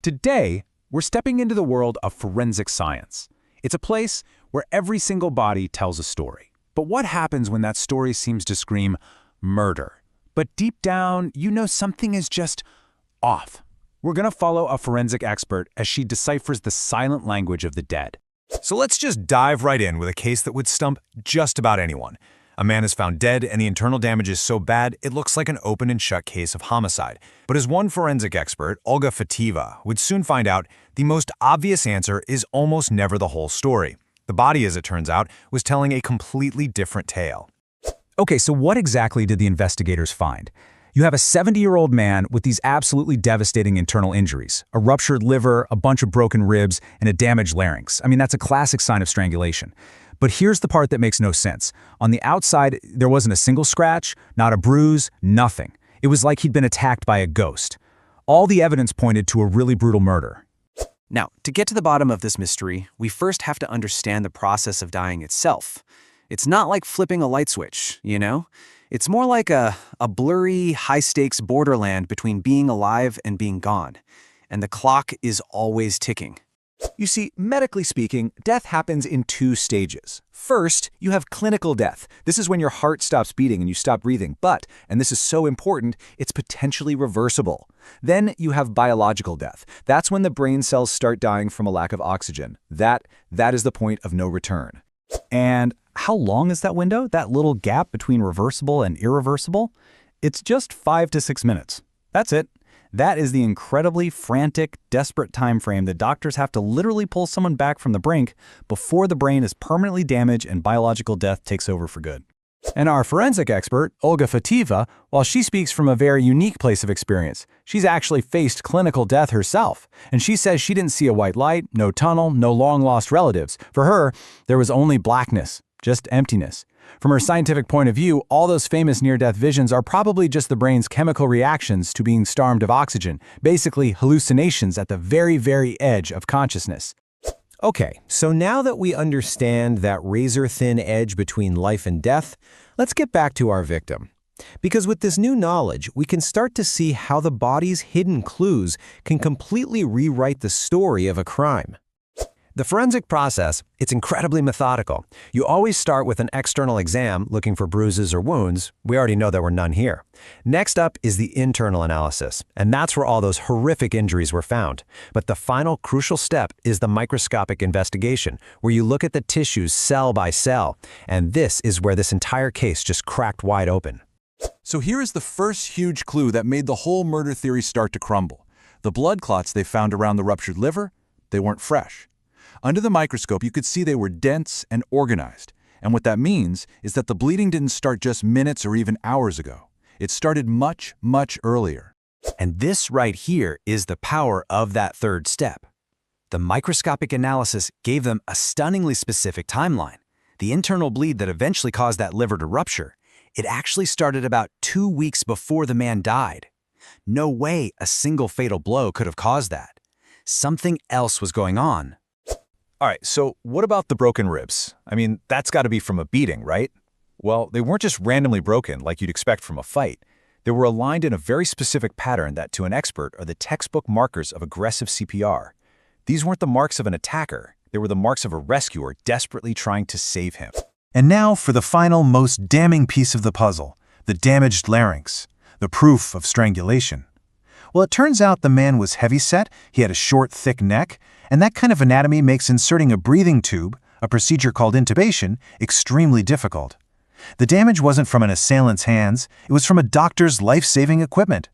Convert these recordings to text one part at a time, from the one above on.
Today, we're stepping into the world of forensic science. It's a place where every single body tells a story. But what happens when that story seems to scream murder? But deep down, you know something is just off. We're going to follow a forensic expert as she deciphers the silent language of the dead. So let's just dive right in with a case that would stump just about anyone. A man is found dead and the internal damage is so bad it looks like an open and shut case of homicide. But as one forensic expert, Olga Fativa, would soon find out, the most obvious answer is almost never the whole story. The body, as it turns out, was telling a completely different tale. Okay, so what exactly did the investigators find? You have a 70-year-old man with these absolutely devastating internal injuries, a ruptured liver, a bunch of broken ribs, and a damaged larynx. I mean, that's a classic sign of strangulation. But here's the part that makes no sense. On the outside, there wasn't a single scratch, not a bruise, nothing. It was like he'd been attacked by a ghost. All the evidence pointed to a really brutal murder. Now, to get to the bottom of this mystery, we first have to understand the process of dying itself. It's not like flipping a light switch, you know? It's more like a blurry, high-stakes borderland between being alive and being gone. And the clock is always ticking. You see, medically speaking, death happens in two stages. First, you have clinical death. This is when your heart stops beating and you stop breathing, but, and this is so important, it's potentially reversible. Then you have biological death. That's when the brain cells start dying from a lack of oxygen. That is the point of no return. And how long is that window, that little gap between reversible and irreversible? It's just 5 to 6 minutes. That's it. That is the incredibly frantic, desperate time frame that doctors have to literally pull someone back from the brink before the brain is permanently damaged and biological death takes over for good. And our forensic expert, Olga Fativa, while she speaks from a very unique place of experience, she's actually faced clinical death herself. And she says she didn't see a white light, no tunnel, no long-lost relatives. For her, there was only blackness, just emptiness. From her scientific point of view, all those famous near-death visions are probably just the brain's chemical reactions to being starved of oxygen, basically hallucinations at the very, very edge of consciousness. Okay, so now that we understand that razor-thin edge between life and death, let's get back to our victim. Because with this new knowledge, we can start to see how the body's hidden clues can completely rewrite the story of a crime. The forensic process, it's incredibly methodical. You always start with an external exam looking for bruises or wounds. We already know there were none here. Next up is the internal analysis, and that's where all those horrific injuries were found. But the final crucial step is the microscopic investigation, where you look at the tissues cell by cell, and this is where this entire case just cracked wide open. So here is the first huge clue that made the whole murder theory start to crumble. The blood clots they found around the ruptured liver, they weren't fresh. Under the microscope, you could see they were dense and organized. And what that means is that the bleeding didn't start just minutes or even hours ago. It started much, much earlier. And this right here is the power of that third step. The microscopic analysis gave them a stunningly specific timeline. The internal bleed that eventually caused that liver to rupture, it actually started about 2 weeks before the man died. No way a single fatal blow could have caused that. Something else was going on. All right, so what about the broken ribs? I mean, that's got to be from a beating, right? Well, they weren't just randomly broken like you'd expect from a fight. They were aligned in a very specific pattern that, to an expert, are the textbook markers of aggressive CPR. These weren't the marks of an attacker. They were the marks of a rescuer desperately trying to save him. And now for the final, most damning piece of the puzzle, the damaged larynx, the proof of strangulation. Well, it turns out the man was heavyset, he had a short, thick neck, and that kind of anatomy makes inserting a breathing tube, a procedure called intubation, extremely difficult. The damage wasn't from an assailant's hands, it was from a doctor's life-saving equipment.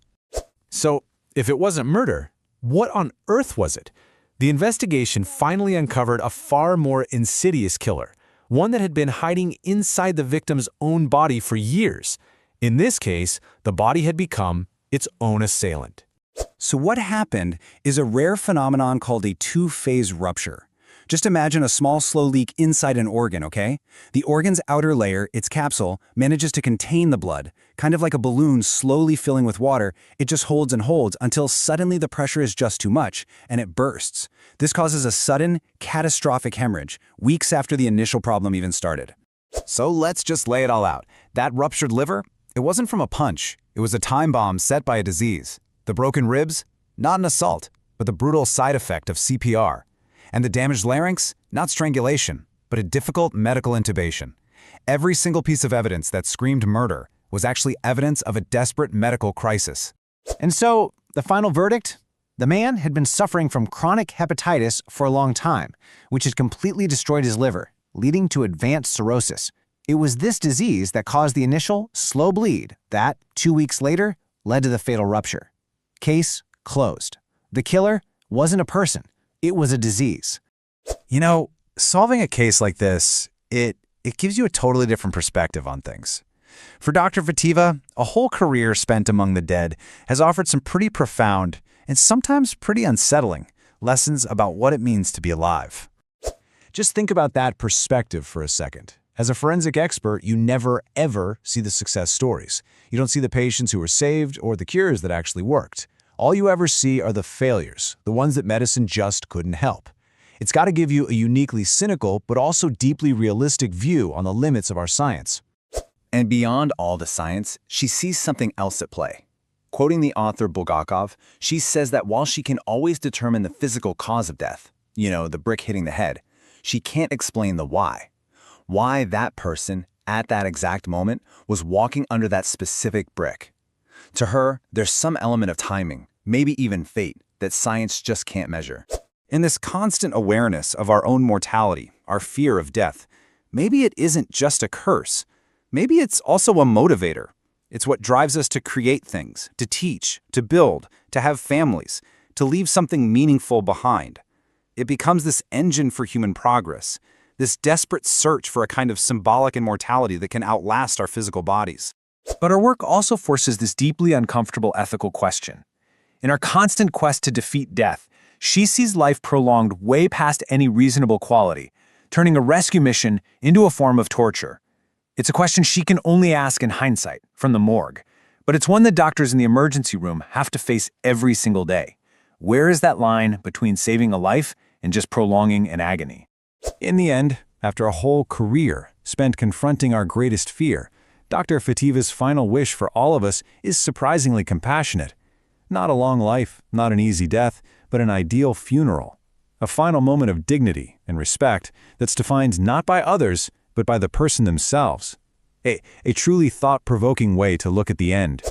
So, if it wasn't murder, what on earth was it? The investigation finally uncovered a far more insidious killer, one that had been hiding inside the victim's own body for years. In this case, the body had become its own assailant. So what happened is a rare phenomenon called a two-phase rupture. Just imagine a small, slow leak inside an organ, okay? The organ's outer layer, its capsule, manages to contain the blood. Kind of like a balloon slowly filling with water, it just holds and holds until suddenly the pressure is just too much, and it bursts. This causes a sudden, catastrophic hemorrhage, weeks after the initial problem even started. So let's just lay it all out. That ruptured liver, it wasn't from a punch. It was a time bomb set by a disease. The broken ribs, not an assault, but but the brutal side effect of CPR. And the damaged larynx? Not strangulation, but a difficult medical intubation. Every single piece of evidence that screamed murder was actually evidence of a desperate medical crisis. And so, the final verdict? The man had been suffering from chronic hepatitis for a long time, which had completely destroyed his liver, leading to advanced cirrhosis. It was this disease that caused the initial, slow bleed that, 2 weeks later, led to the fatal rupture. Case closed. The killer wasn't a person. It was a disease. You know, solving a case like this, it gives you a totally different perspective on things. For Dr. Fativa, a whole career spent among the dead has offered some pretty profound and sometimes pretty unsettling lessons about what it means to be alive. Just think about that perspective for a second. As a forensic expert, you never, ever see the success stories. You don't see the patients who were saved or the cures that actually worked. All you ever see are the failures, the ones that medicine just couldn't help. It's got to give you a uniquely cynical but also deeply realistic view on the limits of our science. And beyond all the science, she sees something else at play. Quoting the author Bulgakov, she says that while she can always determine the physical cause of death, the brick hitting the head, she can't explain the why. Why that person, at that exact moment, was walking under that specific brick. To her, there's some element of timing, maybe even fate, that science just can't measure. In this constant awareness of our own mortality, our fear of death, maybe it isn't just a curse. Maybe it's also a motivator. It's what drives us to create things, to teach, to build, to have families, to leave something meaningful behind. It becomes this engine for human progress, this desperate search for a kind of symbolic immortality that can outlast our physical bodies. But our work also forces this deeply uncomfortable ethical question. In our constant quest to defeat death, she sees life prolonged way past any reasonable quality, turning a rescue mission into a form of torture. It's a question she can only ask in hindsight, from the morgue, but it's one that doctors in the emergency room have to face every single day. Where is that line between saving a life and just prolonging an agony? In the end, after a whole career spent confronting our greatest fear, Dr. Fativa's final wish for all of us is surprisingly compassionate. Not a long life, not an easy death, but an ideal funeral. A final moment of dignity and respect that's defined not by others, but by the person themselves. A truly thought-provoking way to look at the end.